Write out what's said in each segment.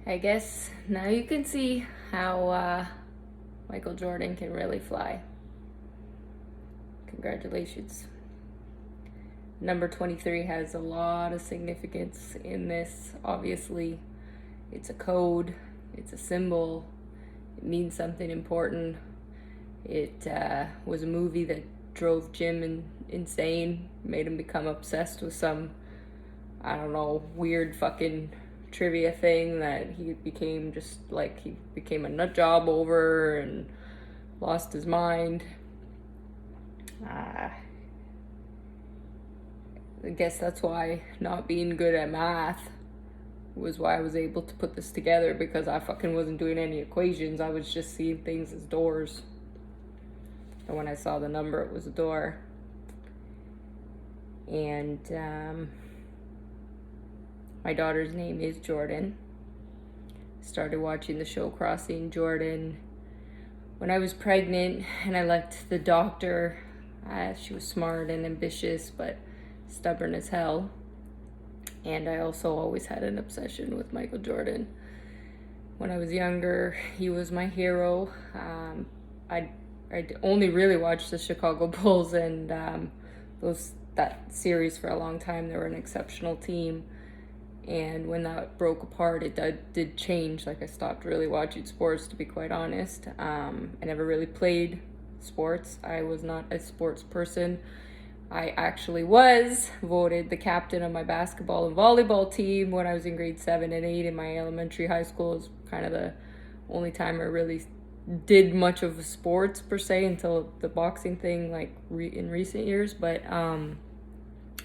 I guess now you can see how Michael Jordan can really fly. Congratulations. Number 23 has a lot of significance in this. Obviously, it's a code, it's a symbol, it means something important. It was a movie that drove Jim insane, made him become obsessed with some, I don't know, weird fucking trivia thing that he became he became a nut job over and lost his mind. I guess that's why not being good at math was why I was able to put this together, because I fucking wasn't doing any equations. I was just seeing things as doors. And when I saw the number, it was a door. And my daughter's name is Jordan. Started watching the show Crossing Jordan when I was pregnant, and I liked the doctor. She was smart and ambitious, but stubborn as hell. And I also always had an obsession with Michael Jordan. When I was younger, he was my hero. I only really watched the Chicago Bulls and that series for a long time. They were an exceptional team. And when that broke apart, it did change. Like, I stopped really watching sports, to be quite honest. I never really played sports. I was not a sports person. I actually was voted the captain of my basketball and volleyball team when I was in grade 7 and 8 in my elementary high school. It was kind of the only time I really did much of sports per se, until the boxing thing, like in recent years. But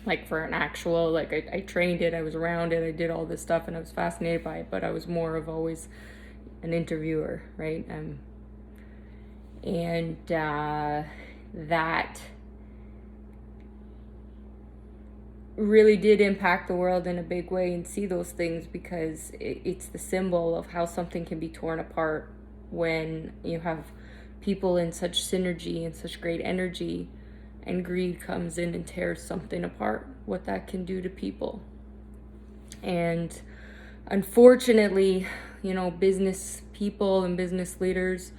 like for an actual, like I trained it, I was around it, I did all this stuff, and I was fascinated by it. But I was more of always an interviewer, right? And that really did impact the world in a big way, and see those things, because it's the symbol of how something can be torn apart when you have people in such synergy and such great energy, and greed comes in and tears something apart, what that can do to people. And unfortunately, business people and business leaders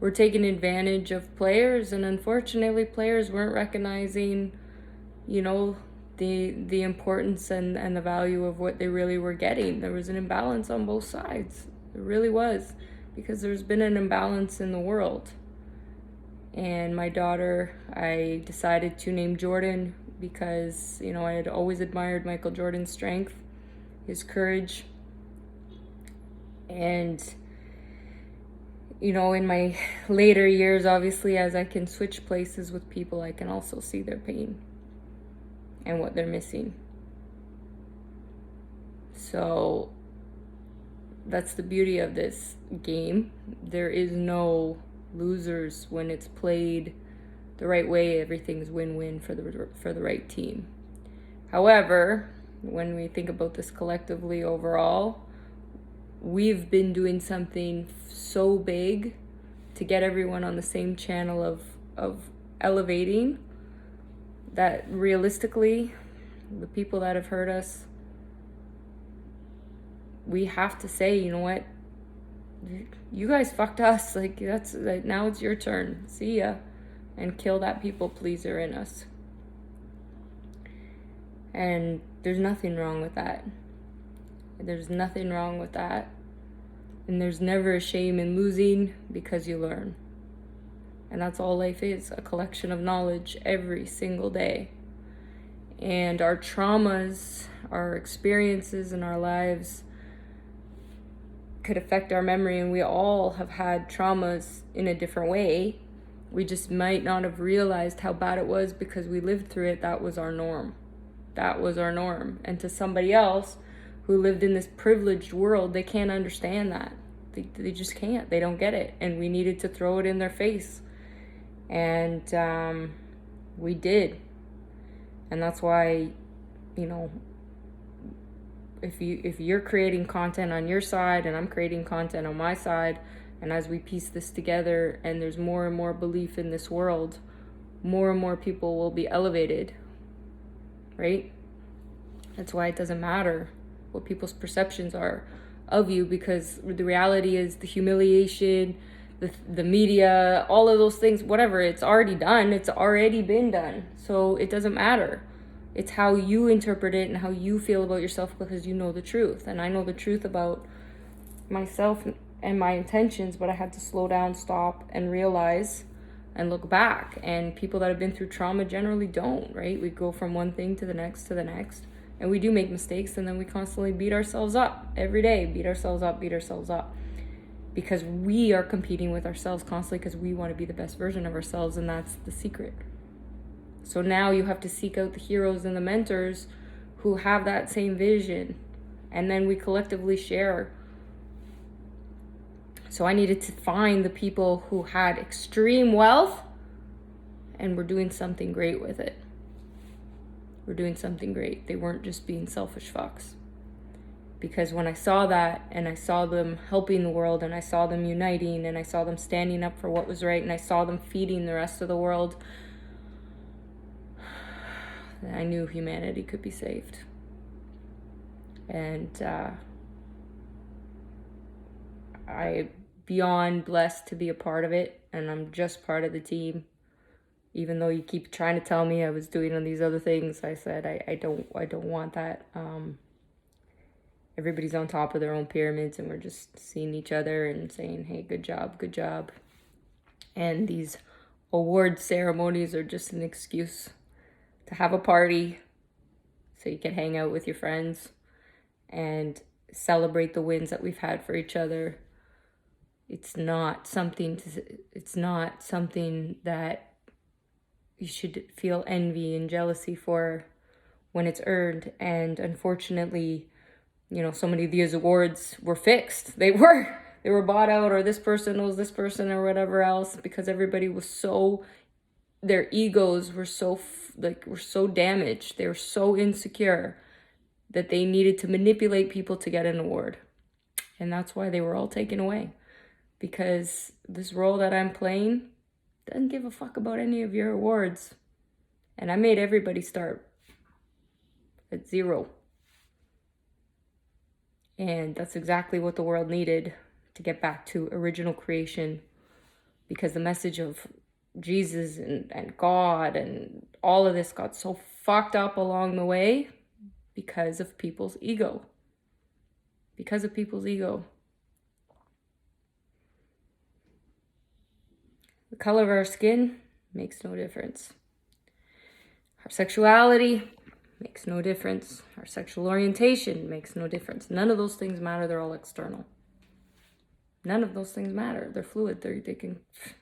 were taking advantage of players, and unfortunately players weren't recognizing, the importance and the value of what they really were getting. There was an imbalance on both sides. It really was, because there's been an imbalance in the world. And my daughter, I decided to name Jordan because, I had always admired Michael Jordan's strength, his courage. And, in my later years, obviously, as I can switch places with people, I can also see their pain and what they're missing. So that's the beauty of this game. There is no losers when it's played the right way. Everything's win-win for the right team. However, when we think about this collectively overall, we've been doing something so big to get everyone on the same channel of elevating, that realistically, the people that have hurt us, we have to say, you know what, you guys fucked us. Now it's your turn. See ya. And kill that people pleaser in us. And there's nothing wrong with that. There's nothing wrong with that. And there's never a shame in losing, because you learn. And that's all life is, a collection of knowledge every single day. And our traumas, our experiences in our lives could affect our memory, and we all have had traumas in a different way. We just might not have realized how bad it was because we lived through it. That was our norm. That was our norm. And to somebody else who lived in this privileged world, they can't understand that. They just can't. They don't get it. And we needed to throw it in their face. And we did. And that's why, if you're creating content on your side and I'm creating content on my side, and as we piece this together and there's more and more belief in this world, more and more people will be elevated, right? That's why it doesn't matter what people's perceptions are of you, because the reality is the humiliation, the media, all of those things, whatever, it's already done. It's already been done. So it doesn't matter. It's how you interpret it and how you feel about yourself, because you know the truth. And I know the truth about myself and my intentions, but I had to slow down, stop, and realize and look back. And people that have been through trauma generally don't, right? We go from one thing to the next to the next. And we do make mistakes, and then we constantly beat ourselves up every day, beat ourselves up. Because we are competing with ourselves constantly, because we want to be the best version of ourselves, and that's the secret. So now you have to seek out the heroes and the mentors who have that same vision, and then we collectively share. So I needed to find the people who had extreme wealth and were doing something great with it. We're doing something great. They weren't just being selfish fucks. Because when I saw that, and I saw them helping the world, and I saw them uniting, and I saw them standing up for what was right, and I saw them feeding the rest of the world, I knew humanity could be saved. And I'm beyond blessed to be a part of it, and I'm just part of the team. Even though you keep trying to tell me I was doing all these other things, I said I don't want that. Everybody's on top of their own pyramids, and we're just seeing each other and saying, hey, good job. And these award ceremonies are just an excuse to have a party so you can hang out with your friends and celebrate the wins that we've had for each other. It's not something that you should feel envy and jealousy for when it's earned. And unfortunately, so many of these awards were fixed. They were bought out, or this person knows this person or whatever else, because everybody was their egos were so damaged. They were so insecure that they needed to manipulate people to get an award. And that's why they were all taken away, because this role that I'm playing doesn't give a fuck about any of your awards. And I made everybody start at zero. And that's exactly what the world needed to get back to original creation, because the message of Jesus and God and all of this got so fucked up along the way because of people's ego. The color of our skin makes no difference. Our sexuality makes no difference. Our sexual orientation makes no difference. None of those things matter. They're all external. None of those things matter. They're fluid.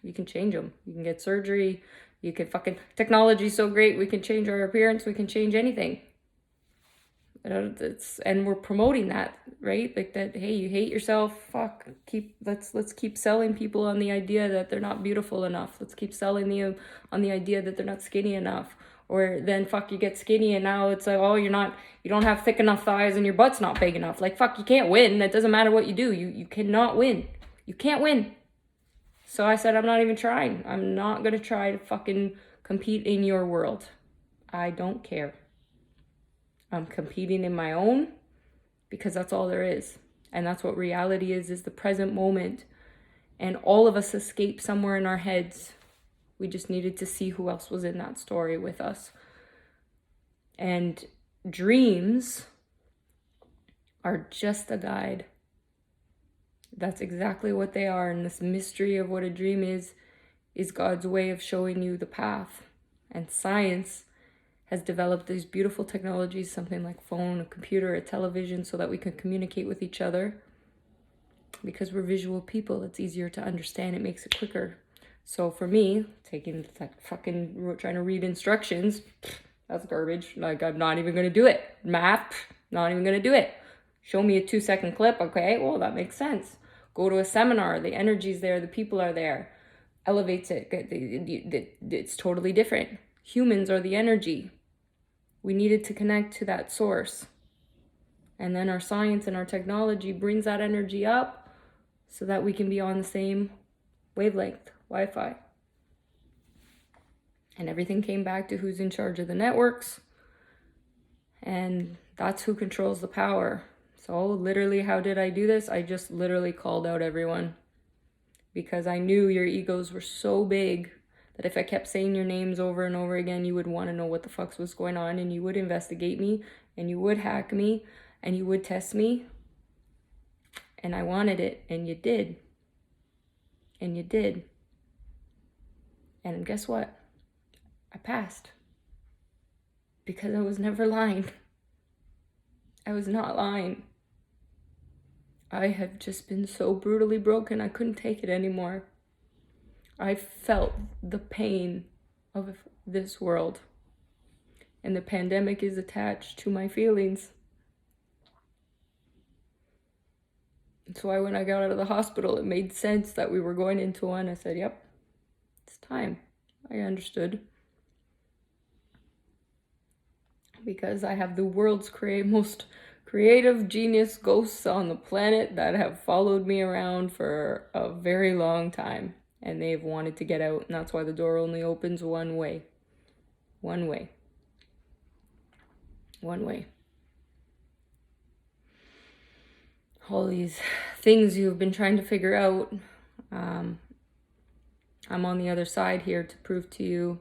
You can change them. You can get surgery. You can technology's so great. We can change our appearance. We can change anything. And we're promoting that, right? Like that. Hey, you hate yourself. Fuck. Let's keep selling people on the idea that they're not beautiful enough. Let's keep selling them on the idea that they're not skinny enough. Or then you get skinny and now it's like, oh, you don't have thick enough thighs and your butt's not big enough. Like, fuck, you can't win. That doesn't matter what you do. You cannot win. You can't win. So I said, I'm not even trying. I'm not going to try to fucking compete in your world. I don't care. I'm competing in my own, because that's all there is. And that's what reality is the present moment. And all of us escape somewhere in our heads. We just needed to see who else was in that story with us. And dreams are just a guide. That's exactly what they are. And this mystery of what a dream is God's way of showing you the path. And science has developed these beautiful technologies, something like phone, a computer, a television, so that we can communicate with each other. Because we're visual people, it's easier to understand. It makes it quicker. So for me, taking that trying to read instructions, that's garbage. Like, I'm not even going to do it. Math, not even going to do it. Show me a 2-second clip. Okay, well, that makes sense. Go to a seminar. The energy's there. The people are there. Elevates it. It's totally different. Humans are the energy. We needed to connect to that source. And then our science and our technology brings that energy up so that we can be on the same wavelength. Wi-Fi. And everything came back to who's in charge of the networks. And that's who controls the power. So literally, how did I do this? I just literally called out everyone, because I knew your egos were so big that if I kept saying your names over and over again, you would want to know what the fuck was going on, and you would investigate me, and you would hack me, and you would test me. And I wanted it, and you did. And you did. And guess what? I passed. Because I was never lying. I was not lying. I have just been so brutally broken, I couldn't take it anymore. I felt the pain of this world. And the pandemic is attached to my feelings. That's why when I got out of the hospital, it made sense that we were going into one. I said, yep, it's time. I understood. Because I have the world's most creative genius ghosts on the planet that have followed me around for a very long time. And they've wanted to get out. And that's why the door only opens one way. One way. One way. All these things you've been trying to figure out. I'm on the other side here to prove to you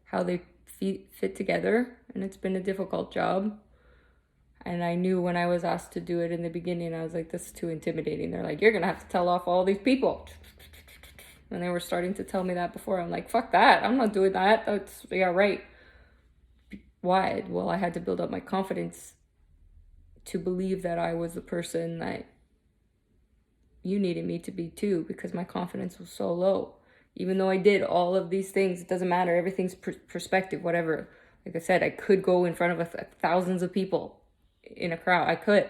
how they fit together. And it's been a difficult job. And I knew when I was asked to do it in the beginning, I was like, this is too intimidating. They're like, you're going to have to tell off all these people. And they were starting to tell me that before. I'm like, fuck that. I'm not doing that. That's, yeah, right. Why? Well, I had to build up my confidence to believe that I was the person that you needed me to be too, because my confidence was so low. Even though I did all of these things, it doesn't matter. Everything's perspective, whatever. Like I said, I could go in front of thousands of people in a crowd. I could.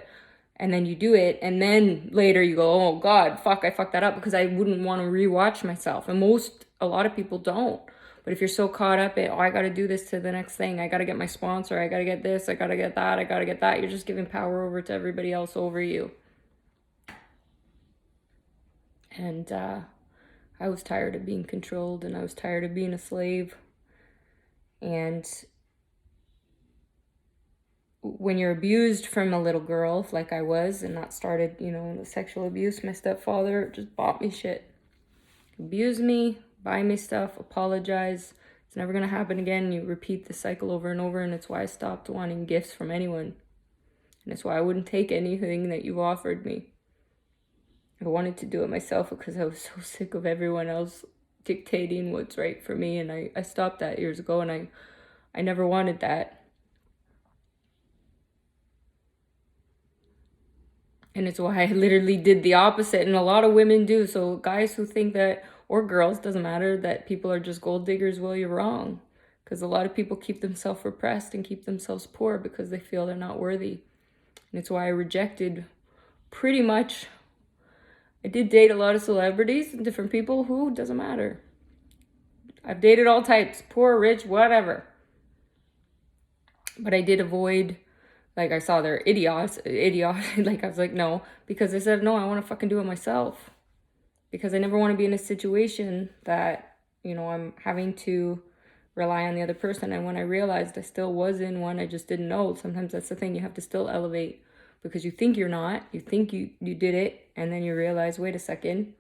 And then you do it, and then later you go, oh God, fuck, I fucked that up, because I wouldn't want to rewatch myself. And a lot of people don't. But if you're so caught up in, oh, I got to do this to the next thing, I got to get my sponsor, I got to get this, I got to get that, I got to get that, you're just giving power over to everybody else over you. And I was tired of being controlled, and I was tired of being a slave. And when you're abused from a little girl, like I was, and that started, the sexual abuse, my stepfather just bought me shit. Abuse me, buy me stuff, apologize. It's never going to happen again. You repeat the cycle over and over, and it's why I stopped wanting gifts from anyone. And it's why I wouldn't take anything that you offered me. I wanted to do it myself because I was so sick of everyone else dictating what's right for me, and I stopped that years ago, and I never wanted that. And it's why I literally did the opposite, and a lot of women do. So guys who think that, or girls, doesn't matter, that people are just gold diggers, well, you're wrong. Because a lot of people keep themselves repressed and keep themselves poor because they feel they're not worthy. And it's why I rejected pretty much. I did date a lot of celebrities and different people who, doesn't matter. I've dated all types, poor, rich, whatever. But I did avoid, like, I saw they're idiots, like, I was like, no, because I said, no, I want to fucking do it myself. Because I never want to be in a situation that, I'm having to rely on the other person. And when I realized I still was in one, I just didn't know. Sometimes that's the thing, you have to still elevate, because you think you're not, you think you did it, and then you realize, wait a second,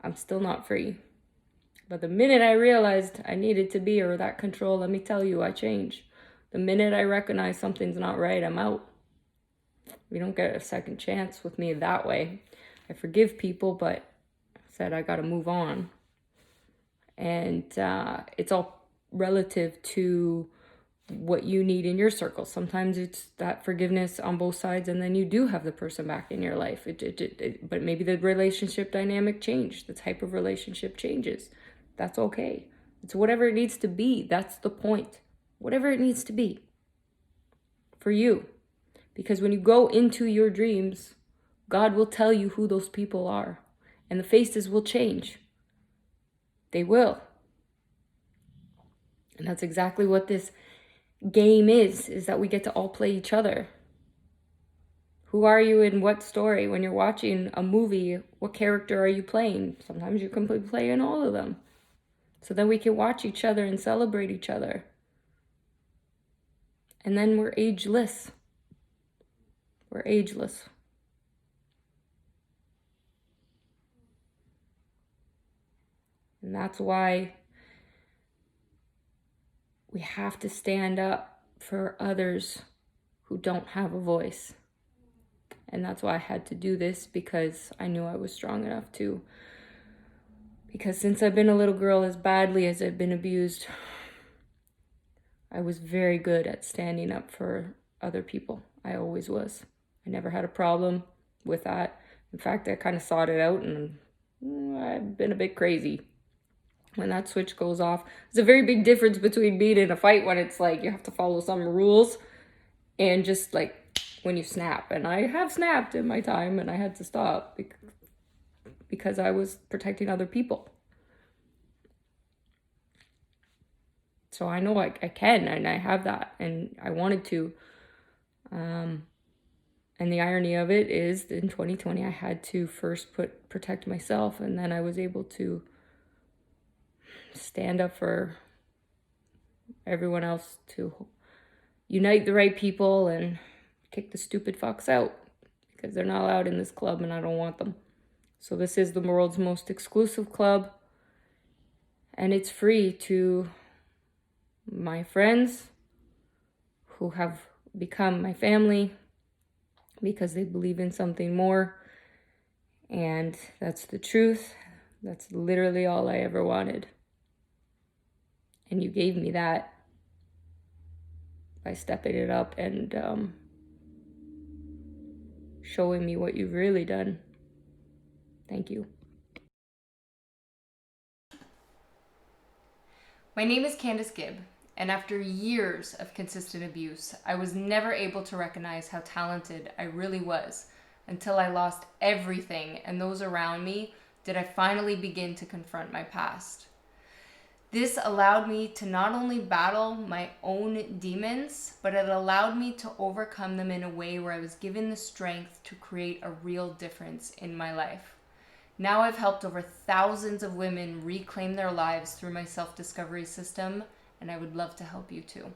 I'm still not free. But the minute I realized I needed to be, or that control, let me tell you, I changed. The minute I recognize something's not right, I'm out. You don't get a second chance with me that way. I forgive people, but I said I got to move on. And it's all relative to what you need in your circle. Sometimes it's that forgiveness on both sides, and then you do have the person back in your life. But maybe the relationship dynamic changed. The type of relationship changes. That's okay. It's whatever it needs to be. That's the point. Whatever it needs to be for you. Because when you go into your dreams, God will tell you who those people are. And the faces will change. They will. And that's exactly what this game is that we get to all play each other. Who are you in what story? When you're watching a movie, what character are you playing? Sometimes you can play in all of them. So then we can watch each other and celebrate each other. And then we're ageless. We're ageless. And that's why we have to stand up for others who don't have a voice. And that's why I had to do this, because I knew I was strong enough to. Because since I've been a little girl, as badly as I've been abused, I was very good at standing up for other people. I always was. I never had a problem with that. In fact, I kind of sought it out, and I've been a bit crazy. When that switch goes off, there's a very big difference between being in a fight when it's like you have to follow some rules, and just like when you snap. And I have snapped in my time, and I had to stop because I was protecting other people. So I know I can, and I have that, and I wanted to. And the irony of it is, in 2020, I had to first protect myself, and then I was able to stand up for everyone else, to unite the right people and kick the stupid fucks out, because they're not allowed in this club and I don't want them. So this is the world's most exclusive club, and it's free to my friends who have become my family because they believe in something more. And that's the truth. That's literally all I ever wanted. And you gave me that by stepping it up and showing me what you've really done. Thank you. My name is Candace Gibb, and after years of consistent abuse, I was never able to recognize how talented I really was until I lost everything and those around me did I finally begin to confront my past. This allowed me to not only battle my own demons, but it allowed me to overcome them in a way where I was given the strength to create a real difference in my life. Now I've helped over thousands of women reclaim their lives through my self-discovery system, and I would love to help you too.